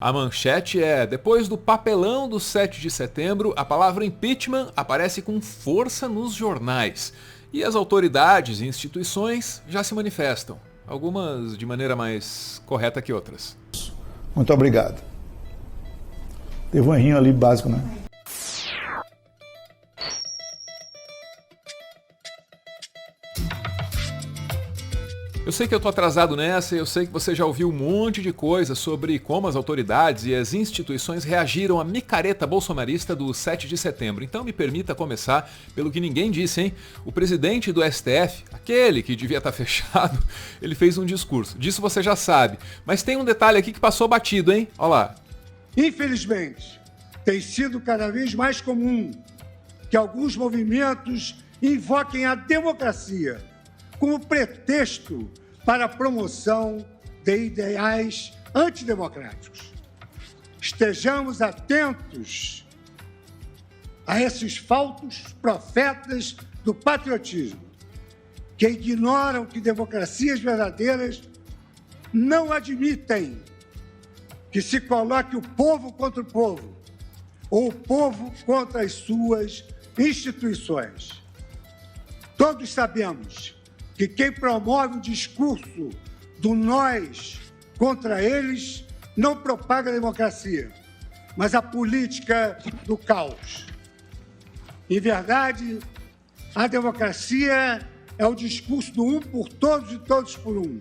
A manchete é: depois do papelão do 7 de setembro, a palavra impeachment aparece com força nos jornais. E as autoridades e instituições já se manifestam, algumas de maneira mais correta que outras. Muito obrigado. Teve um errinho ali básico, né? Eu sei que eu tô atrasado nessa e eu sei que você já ouviu um monte de coisa sobre como as autoridades e as instituições reagiram à micareta bolsonarista do 7 de setembro. Então me permita começar pelo que ninguém disse, hein? O presidente do STF, aquele que devia estar fechado, ele fez um discurso. Disso você já sabe. Mas tem um detalhe aqui que passou batido, hein? Olha lá. Infelizmente, tem sido cada vez mais comum que alguns movimentos invoquem a democracia como pretexto para a promoção de ideais antidemocráticos. Estejamos atentos a esses falsos profetas do patriotismo, que ignoram que democracias verdadeiras não admitem que se coloque o povo contra o povo, ou o povo contra as suas instituições. Todos sabemos que quem promove o discurso do nós contra eles não propaga a democracia, mas a política do caos. Em verdade, a democracia é o discurso do um por todos e todos por um,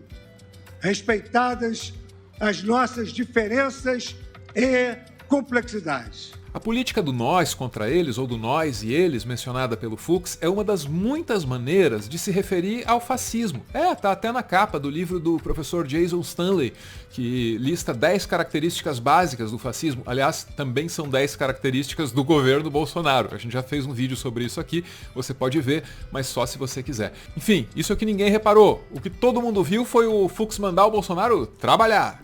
respeitadas as nossas diferenças e complexidades. A política do nós contra eles, ou do nós e eles, mencionada pelo Fux, é uma das muitas maneiras de se referir ao fascismo. Tá até na capa do livro do professor Jason Stanley, que lista 10 características básicas do fascismo. Aliás, também são 10 características do governo Bolsonaro. A gente já fez um vídeo sobre isso aqui, você pode ver, mas só se você quiser. Enfim, isso é o que ninguém reparou. O que todo mundo viu foi o Fux mandar o Bolsonaro trabalhar.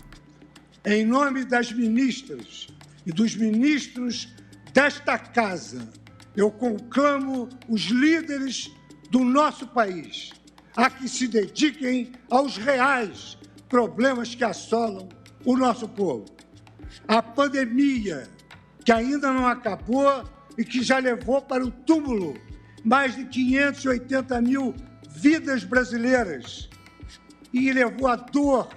Em nome das ministras e dos ministros desta casa, eu conclamo os líderes do nosso país a que se dediquem aos reais problemas que assolam o nosso povo. A pandemia, que ainda não acabou e que já levou para o túmulo mais de 580 mil vidas brasileiras e levou a dor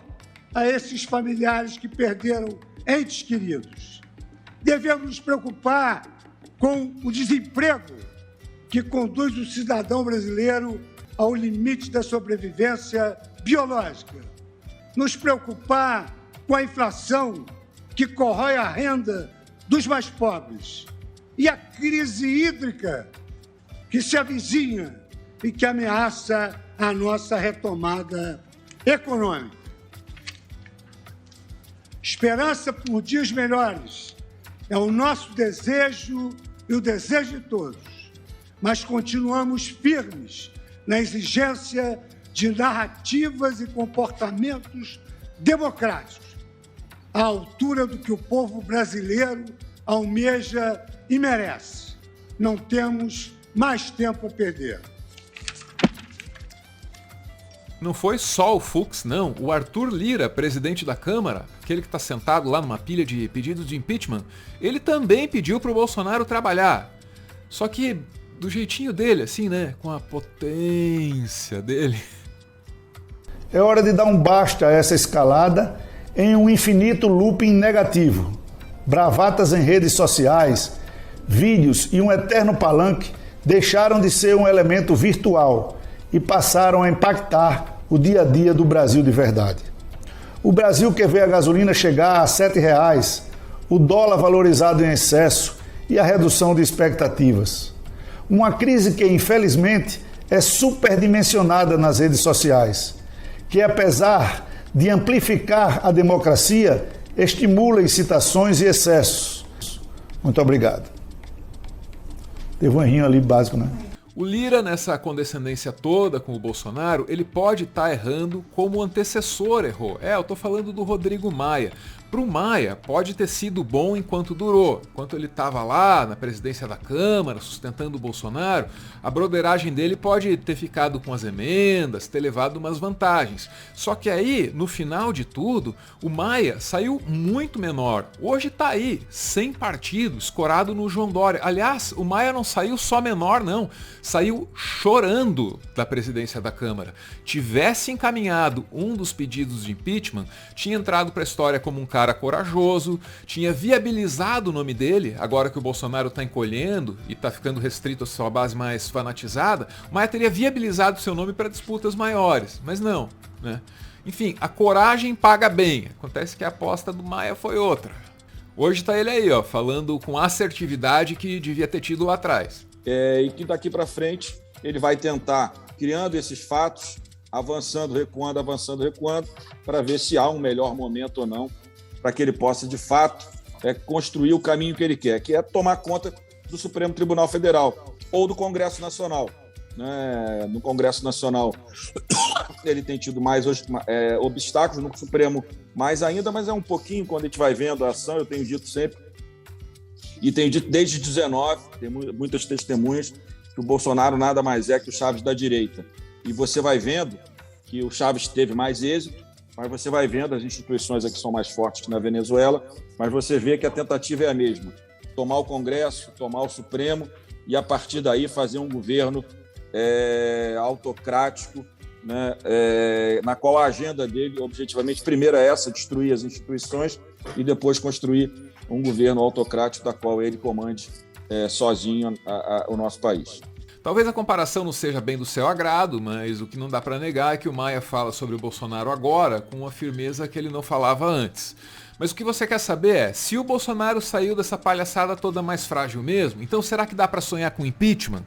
a esses familiares que perderam entes queridos. Devemos nos preocupar com o desemprego que conduz o cidadão brasileiro ao limite da sobrevivência biológica. Nos preocupar com a inflação que corrói a renda dos mais pobres e a crise hídrica que se avizinha e que ameaça a nossa retomada econômica. Esperança por dias melhores é o nosso desejo e o desejo de todos, mas continuamos firmes na exigência de narrativas e comportamentos democráticos, à altura do que o povo brasileiro almeja e merece. Não temos mais tempo a perder. Não foi só o Fux, não. O Arthur Lira, presidente da Câmara, aquele que está sentado lá numa pilha de pedidos de impeachment, ele também pediu para o Bolsonaro trabalhar. Só que do jeitinho dele, assim, né? Com a potência dele. É hora de dar um basta a essa escalada em um infinito looping negativo. Bravatas em redes sociais, vídeos e um eterno palanque deixaram de ser um elemento virtual e passaram a impactar o dia a dia do Brasil de verdade. O Brasil que vê a gasolina chegar a R$ 7,00, o dólar valorizado em excesso e a redução de expectativas. Uma crise que, infelizmente, é superdimensionada nas redes sociais, que, apesar de amplificar a democracia, estimula incitações e excessos. Muito obrigado. Teve um errinho ali básico, né? O Lira, nessa condescendência toda com o Bolsonaro, ele pode estar errando como o antecessor errou. Eu tô falando do Rodrigo Maia. Para o Maia, pode ter sido bom enquanto durou. Enquanto ele estava lá na presidência da Câmara, sustentando o Bolsonaro, a broderagem dele pode ter ficado com as emendas, ter levado umas vantagens. Só que aí, no final de tudo, o Maia saiu muito menor. Hoje está aí, sem partido, escorado no João Dória. Aliás, o Maia não saiu só menor, não. Saiu chorando da presidência da Câmara. Tivesse encaminhado um dos pedidos de impeachment, tinha entrado para a história como um cara corajoso, tinha viabilizado o nome dele, agora que o Bolsonaro está encolhendo e está ficando restrito à sua base mais fanatizada, o Maia teria viabilizado seu nome para disputas maiores, mas não, né? Enfim, a coragem paga bem. Acontece que a aposta do Maia foi outra. Hoje está ele aí, ó, falando com assertividade que devia ter tido lá atrás. E que daqui para frente ele vai tentar, criando esses fatos, avançando, recuando, para ver se há um melhor momento ou não, para que ele possa, de fato, construir o caminho que ele quer, que é tomar conta do Supremo Tribunal Federal ou do Congresso Nacional. No Congresso Nacional ele tem tido mais obstáculos, no Supremo mais ainda, mas é um pouquinho quando a gente vai vendo a ação, eu tenho dito sempre, e tenho dito desde 19, tem muitas testemunhas, que o Bolsonaro nada mais é que o Chaves da direita. E você vai vendo que o Chaves teve mais êxito, mas você vai vendo as instituições aqui são mais fortes que na Venezuela, mas você vê que a tentativa é a mesma. Tomar o Congresso, tomar o Supremo e, a partir daí, fazer um governo autocrático, né, na qual a agenda dele, objetivamente, primeiro é essa, destruir as instituições e depois construir um governo autocrático da qual ele comande sozinho o nosso país. Talvez a comparação não seja bem do seu agrado, mas o que não dá para negar é que o Maia fala sobre o Bolsonaro agora com uma firmeza que ele não falava antes. Mas o que você quer saber é, se o Bolsonaro saiu dessa palhaçada toda mais frágil mesmo, então será que dá para sonhar com impeachment?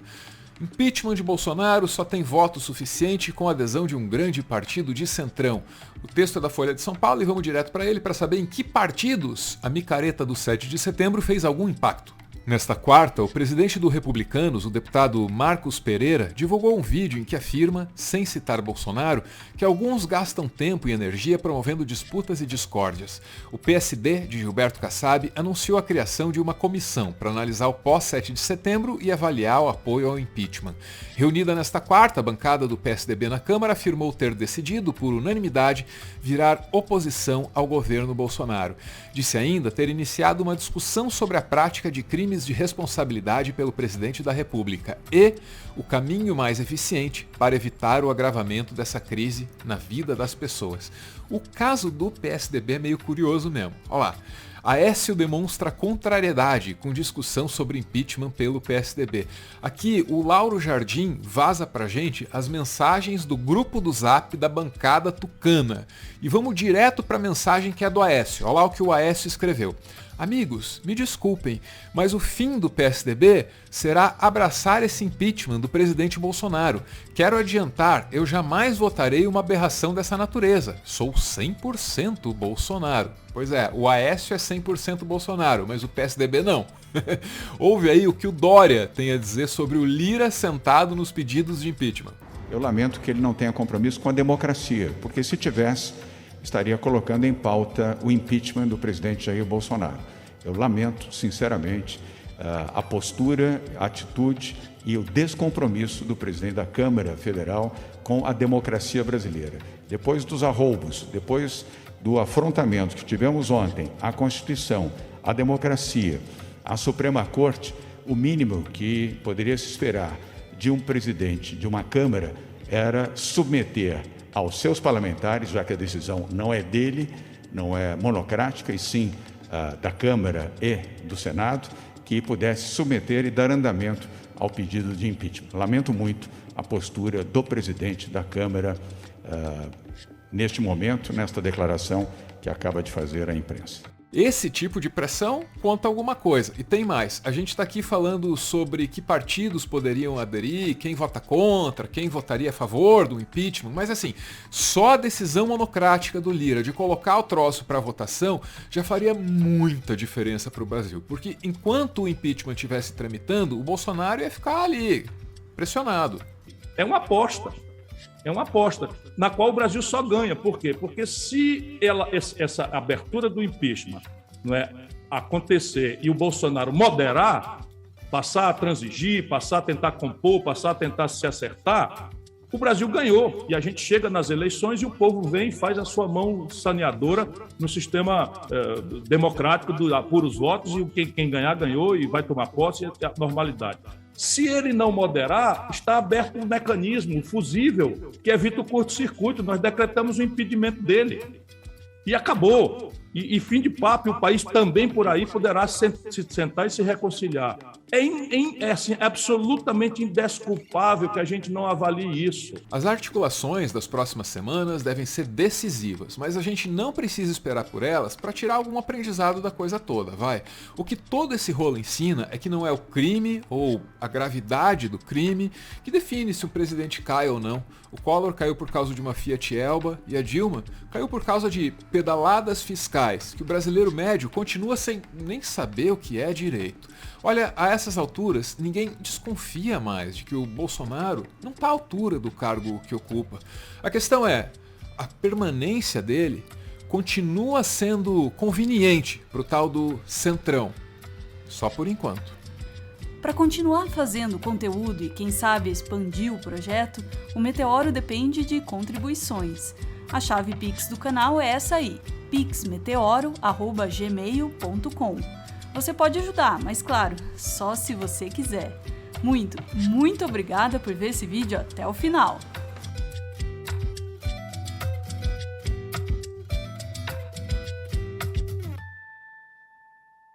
Impeachment de Bolsonaro só tem voto suficiente com a adesão de um grande partido de centrão. O texto é da Folha de São Paulo e vamos direto para ele para saber em que partidos a micareta do 7 de setembro fez algum impacto. Nesta quarta, o presidente do Republicanos, o deputado Marcos Pereira, divulgou um vídeo em que afirma, sem citar Bolsonaro, que alguns gastam tempo e energia promovendo disputas e discórdias. O PSD, de Gilberto Kassab, anunciou a criação de uma comissão para analisar o pós-7 de setembro e avaliar o apoio ao impeachment. Reunida nesta quarta, a bancada do PSDB na Câmara afirmou ter decidido, por unanimidade, virar oposição ao governo Bolsonaro. Disse ainda ter iniciado uma discussão sobre a prática de crimes de responsabilidade pelo presidente da República e o caminho mais eficiente para evitar o agravamento dessa crise na vida das pessoas. O caso do PSDB é meio curioso mesmo. Olha lá. Aécio demonstra contrariedade com discussão sobre impeachment pelo PSDB. Aqui, o Lauro Jardim vaza pra gente as mensagens do grupo do Zap da bancada tucana. E vamos direto pra mensagem que é do Aécio. Olha lá o que o Aécio escreveu. Amigos, me desculpem, mas o fim do PSDB será abraçar esse impeachment do presidente Bolsonaro. Quero adiantar, eu jamais votarei uma aberração dessa natureza. Sou 100% Bolsonaro. Pois é, o Aécio é 100% Bolsonaro, mas o PSDB não. Ouve aí o que o Dória tem a dizer sobre o Lira sentado nos pedidos de impeachment. Eu lamento que ele não tenha compromisso com a democracia, porque se tivesse, estaria colocando em pauta o impeachment do presidente Jair Bolsonaro. Eu lamento, sinceramente, a postura, a atitude e o descompromisso do presidente da Câmara Federal com a democracia brasileira. Depois dos arroubos, depois do afrontamento que tivemos ontem à Constituição, à democracia, à Suprema Corte, o mínimo que poderia se esperar de um presidente de uma Câmara era submeter aos seus parlamentares, já que a decisão não é dele, não é monocrática, e sim da Câmara e do Senado, que pudesse submeter e dar andamento ao pedido de impeachment. Lamento muito a postura do presidente da Câmara neste momento, nesta declaração que acaba de fazer à imprensa. Esse tipo de pressão conta alguma coisa. E tem mais. A gente está aqui falando sobre que partidos poderiam aderir, quem vota contra, quem votaria a favor do impeachment. Mas assim, só a decisão monocrática do Lira de colocar o troço para votação já faria muita diferença para o Brasil. Porque enquanto o impeachment estivesse tramitando, o Bolsonaro ia ficar ali, pressionado. É uma aposta. É uma aposta na qual o Brasil só ganha. Por quê? Porque se essa abertura do impeachment não é, acontecer e o Bolsonaro moderar, passar a transigir, passar a tentar compor, passar a tentar se acertar, o Brasil ganhou. E a gente chega nas eleições e o povo vem e faz a sua mão saneadora no sistema democrático do apuros votos, e quem ganhar, ganhou e vai tomar posse, e a normalidade. Se ele não moderar, está aberto um mecanismo fusível que evita o curto-circuito. Nós decretamos o impedimento dele. E acabou. E fim de papo, e o país também por aí poderá se sentar e se reconciliar. É assim, absolutamente indesculpável que a gente não avalie isso. As articulações das próximas semanas devem ser decisivas, mas a gente não precisa esperar por elas para tirar algum aprendizado da coisa toda, vai. O que todo esse rolo ensina é que não é o crime ou a gravidade do crime que define se o presidente cai ou não. O Collor caiu por causa de uma Fiat Elba e a Dilma caiu por causa de pedaladas fiscais, que o brasileiro médio continua sem nem saber o que é direito. Olha, a essas alturas, ninguém desconfia mais de que o Bolsonaro não está à altura do cargo que ocupa. A questão é, a permanência dele continua sendo conveniente para o tal do centrão, só por enquanto. Para continuar fazendo conteúdo e, quem sabe, expandir o projeto, o Meteoro depende de contribuições. A chave Pix do canal é essa aí, pixmeteoro@gmail.com. Você pode ajudar, mas claro, só se você quiser. Muito obrigada por ver esse vídeo até o final.